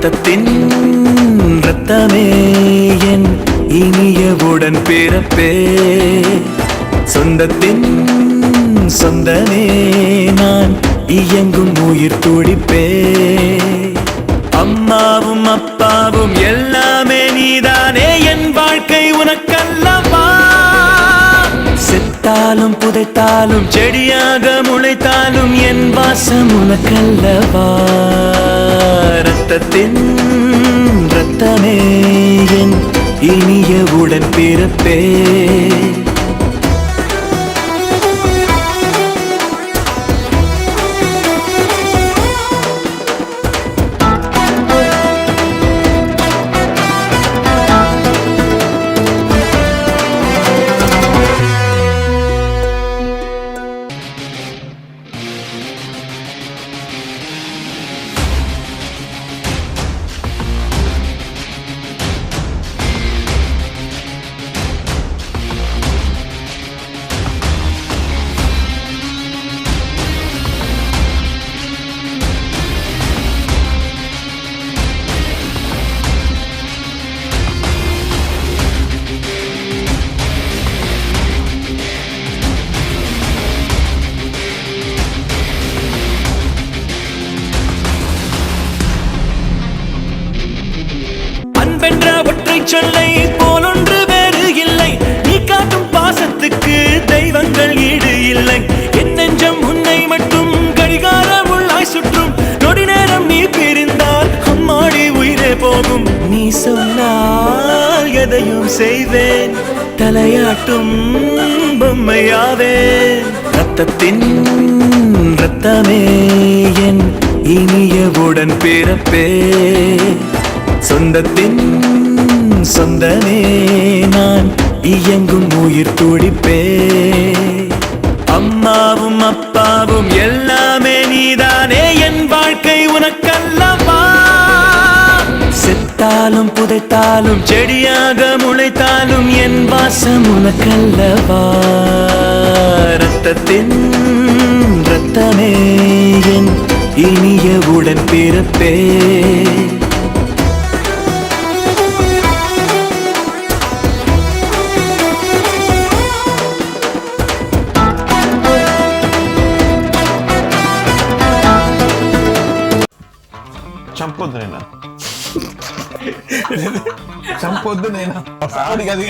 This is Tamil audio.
ரத்தத்தின் ரத்தமே என் இனிய உடன் பிறப்பே, சொந்தத்தின் சொந்தமே நான் இயங்கும் உயிர் துடிப்பே. அம்மாவும் அப்பாவும் எல்லாமே நீதானே, என் வாழ்க்கை உனக்கல்லவா. செத்தாலும் புதைத்தாலும் செடியாக முளைத்தாலும் என் வாசம் உனக்கல்லவா. ரத்தத்தின் ரத்தமே என் இனிய உடன் பிறப்பே. அன்பென்ற ஒற்றை சொல்லை போலொன்று வேறு இல்லை, நீ காட்டும் பாசத்துக்கு தெய்வங்கள் ஈடு இல்லை. என் நெஞ்சம் உன்னை மட்டும் கடிகாரம் உள்ளாய் சுற்றும், நொடி நேரம் நீ பிரிந்தால் அம்மாடி உயிரே போகும். நீ சொன்னால் எதையும் செய்வேன், தலையாட்டும் பொம்மையாவேன். ரத்தத்தின் ரத்தமே என் இனிய உடன் பிறப்பே, சொந்தத்தின் சொந்தமே நான் இயங்கும் உயிர் துடிப்பே. அம்மாவும் அப்பாவும் எல்லாமே நீதானே, என் வாழ்க்கை உனக்கல்லவா. செத்தாலும் புதைத்தாலும் செடியாக முளைத்தாலும் என் வாசம் உனக்கல்லவா. ரத்தத்தின் ரத்தமே என் இனிய உடன் பிறப்பே. చంపొద్దు నేను చంపొద్దు నేను సారీ కదా